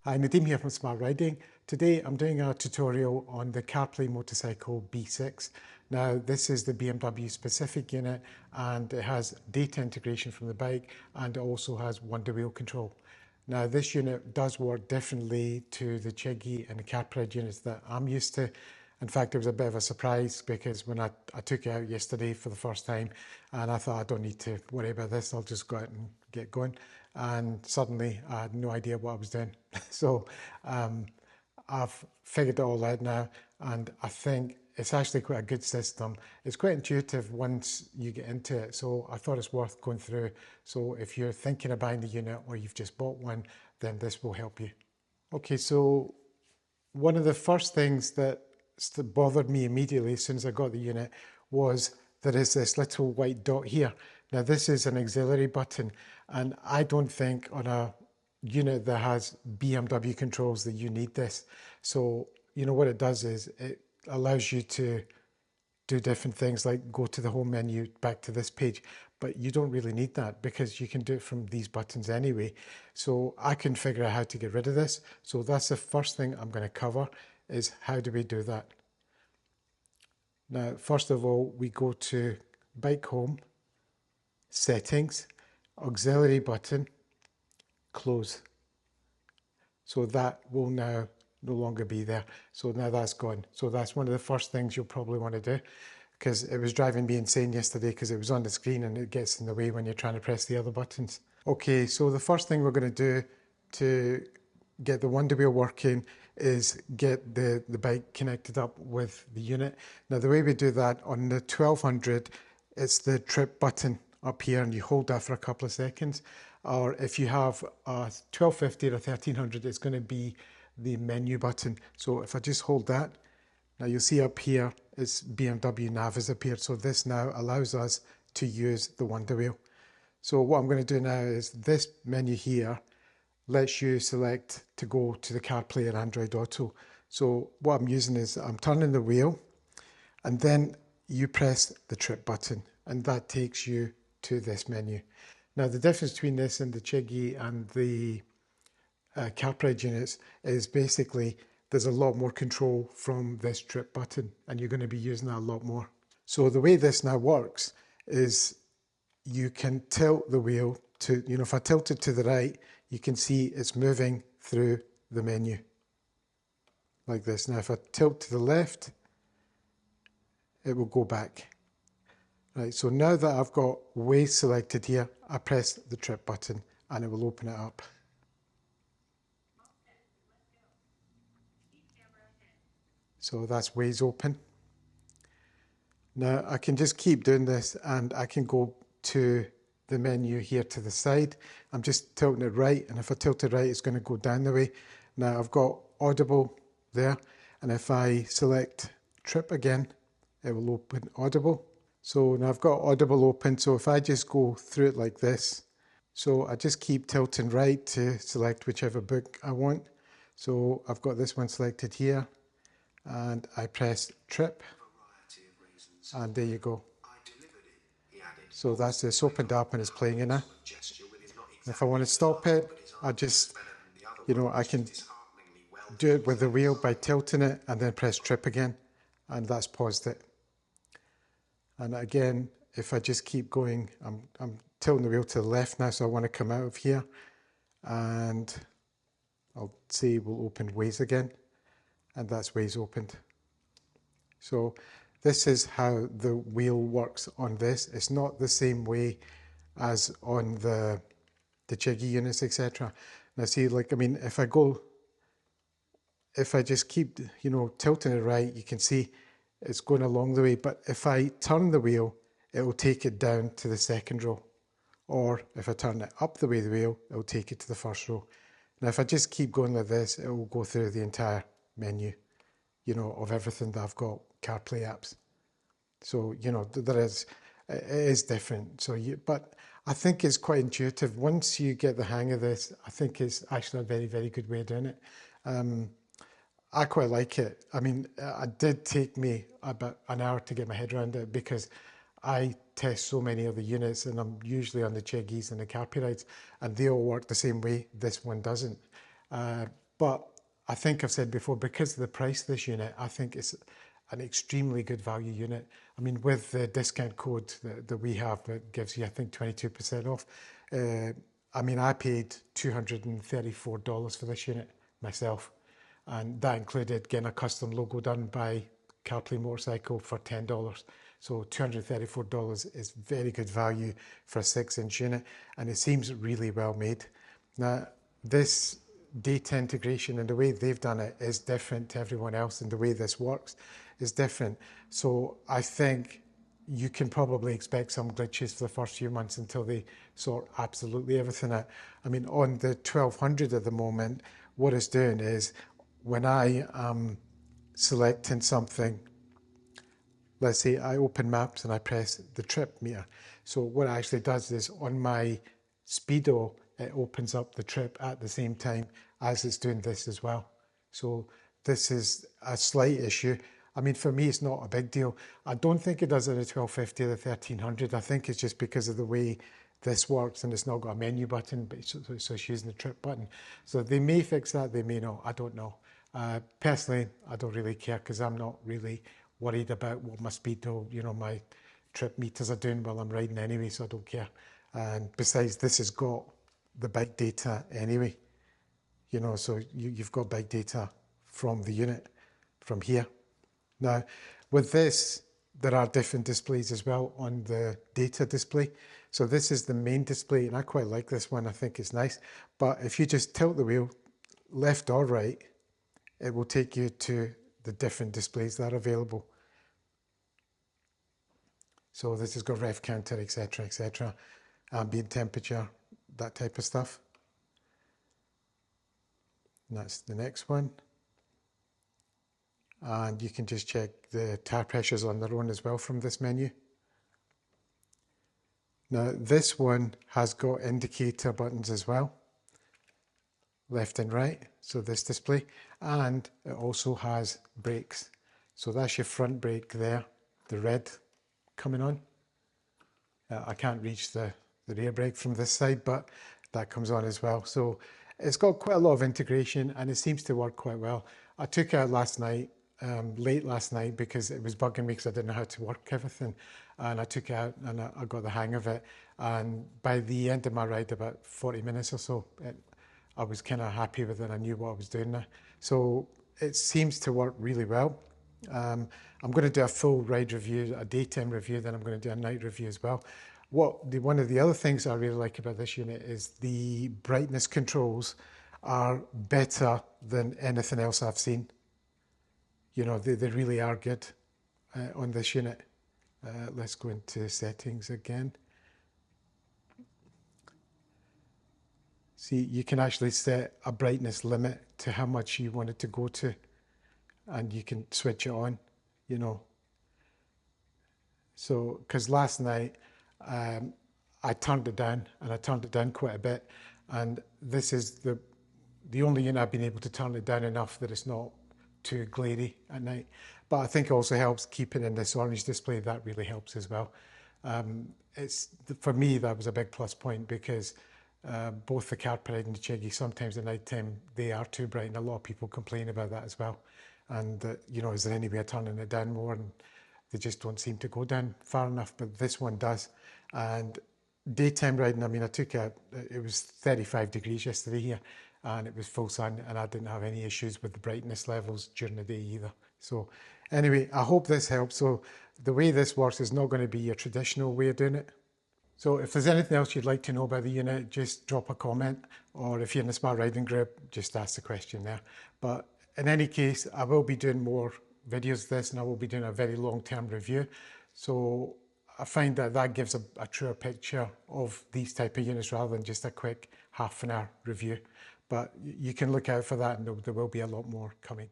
Hi, Nadeem here from Smart Riding. Today I'm doing a tutorial on the Carplay Motorcycle B6. Now this is the BMW specific unit and it has data integration from the bike and it also has Wonderwheel control. Now this unit does work differently to the Chiggy and the Carplay units that I'm used to. In fact, it was a bit of a surprise because when I took it out yesterday for the first time and I thought I don't need to worry about this, I'll just go out and get going. And suddenly I had no idea what I was doing. So I've figured it all out now and I think it's actually quite a good system. It's quite intuitive once you get into it. So I thought it's worth going through. So if you're thinking of buying the unit or you've just bought one, then this will help you. Okay, so one of the first things that bothered me immediately as soon as I got the unit was there is this little white dot here. Now this is an auxiliary button and I don't think on a unit that has BMW controls that you need this. So you know what it does is it allows you to do different things like go to the home menu back to this page, but you don't really need that because you can do it from these buttons anyway. So I can figure out how to get rid of this. So that's the first thing I'm going to cover is how do we do that. Now first of all we go to bike home, settings, auxiliary button, close. So that will now no longer be there. So now that's gone. So that's one of the first things you'll probably want to do because it was driving me insane yesterday because it was on the screen and it gets in the way when you're trying to press the other buttons. Okay, so the first thing we're going to do to get the Wonderwheel working is get the bike connected up with the unit. Now the way we do that on the 1200, it's the trip button up here and you hold that for a couple of seconds. Or if you have a 1250 or 1300, it's going to be the menu button. So if I just hold that, now you'll see up here is BMW nav has appeared. So this now allows us to use the Wonderwheel. So what I'm going to do now is this menu here lets you select to go to the CarPlay and Android Auto. So what I'm using is I'm turning the wheel and then you press the trip button and that takes you to this menu. Now the difference between this and the Chiggy and the Carplay units is basically there's a lot more control from this trip button and you're going to be using that a lot more. So the way this now works is you can tilt the wheel to, if I tilt it to the right, you can see it's moving through the menu like this. Now if I tilt to the left, it will go back. Right, so now that I've got Waze selected here, I press the trip button and it will open it up. So that's Waze open. Now I can just keep doing this and I can go to the menu here to the side. I'm just tilting it right, and if I tilt it right, it's going to go down the way. Now I've got Audible there, and if I select Trip again, it will open Audible. So now I've got Audible open, so if I just go through it like this, so I just keep tilting right to select whichever book I want. So I've got this one selected here, and I press Trip, and there you go. So that's it's opened up and it's playing in now. If I want to stop it, I just, I can do it with the wheel by tilting it and then press Trip again, and that's paused it. And again, if I just keep going, I'm tilting the wheel to the left now, so I want to come out of here, and I'll say we'll open Waze again, and that's Waze opened. So this is how the wheel works on this. It's not the same way as on the Chiggy units, etc. Now see, if I just keep, tilting it right, you can see it's going along the way. But if I turn the wheel, it will take it down to the second row. Or if I turn it up the way the wheel, it will take it to the first row. Now if I just keep going like this, it will go through the entire menu, of everything that I've got CarPlay apps. So, it is different. So but I think it's quite intuitive. Once you get the hang of this, I think it's actually a very, very good way of doing it. I quite like it. I mean, it did take me about an hour to get my head around it because I test so many of the units and I'm usually on the Chiggies and the Carplay rides and they all work the same way. This one doesn't. But I think I've said before, because of the price of this unit, I think it's an extremely good value unit. I mean, with the discount code that we have, that gives you, I think, 22% off. I mean, I paid $234 for this unit myself, and that included getting a custom logo done by Carplay Motorcycle for $10. So $234 is very good value for a 6-inch unit, and it seems really well made. Now, this data integration and the way they've done it is different to everyone else, and the way this works is different. So I think you can probably expect some glitches for the first few months until they sort absolutely everything out. I mean, on the 1200 at the moment, what it's doing is when I am selecting something, let's say I open maps and I press the trip meter. So what it actually does is on my speedo, it opens up the trip at the same time as it's doing this as well. So this is a slight issue. I mean, for me, it's not a big deal. I don't think it does it at 1250 or the 1300. I think it's just because of the way this works, and it's not got a menu button, but so it's using the trip button. So they may fix that, they may not, I don't know. Personally, I don't really care, because I'm not really worried about what my speedo, you know, my trip meters are doing while I'm riding anyway, so I don't care. And besides, this has got the bike data anyway, you know, so you've got bike data from the unit, from here. Now, with this, there are different displays as well on the data display. So this is the main display, and I quite like this one. I think it's nice. But if you just tilt the wheel left or right, it will take you to the different displays that are available. So this has got ref counter, etc., ambient temperature, that type of stuff. And that's the next one. And you can just check the tire pressures on their own as well from this menu. Now this one has got indicator buttons as well, left and right, so this display, and it also has brakes. So that's your front brake there, the red coming on. I can't reach the rear brake from this side, but that comes on as well. So it's got quite a lot of integration, and it seems to work quite well. I took it out last night, late last night, because it was bugging me because I didn't know how to work everything. And I took it out and I got the hang of it. And by the end of my ride, about 40 minutes or so, I was kind of happy with it. I knew what I was doing now. So it seems to work really well. I'm going to do a full ride review, a daytime review, then I'm going to do a night review as well. One of the other things I really like about this unit is the brightness controls are better than anything else I've seen. You know, they really are good on this unit. Let's go into settings again. See, you can actually set a brightness limit to how much you want it to go to, and you can switch it on, you know. So, because last night I turned it down, and I turned it down quite a bit, and this is the only unit I've been able to turn it down enough that it's not too glary at night. But I think it also helps keeping in this orange display. That really helps as well. For me, that was a big plus point, because both the Carplay and the Chiggy, sometimes at night time, they are too bright, and a lot of people complain about that as well. And you know, is there any way of turning it down more? And they just don't seem to go down far enough, but this one does. And daytime riding, I mean, I took it was 35 degrees yesterday here, and it was full sun, and I didn't have any issues with the brightness levels during the day either. So anyway, I hope this helps. So the way this works is not going to be your traditional way of doing it. So if there's anything else you'd like to know about the unit, just drop a comment, or if you're in the Smart Riding group, just ask the question there. But in any case, I will be doing more videos of this, and I will be doing a very long-term review. So I find that gives a truer picture of these type of units rather than just a quick half-an-hour review. But you can look out for that, and there will be a lot more coming.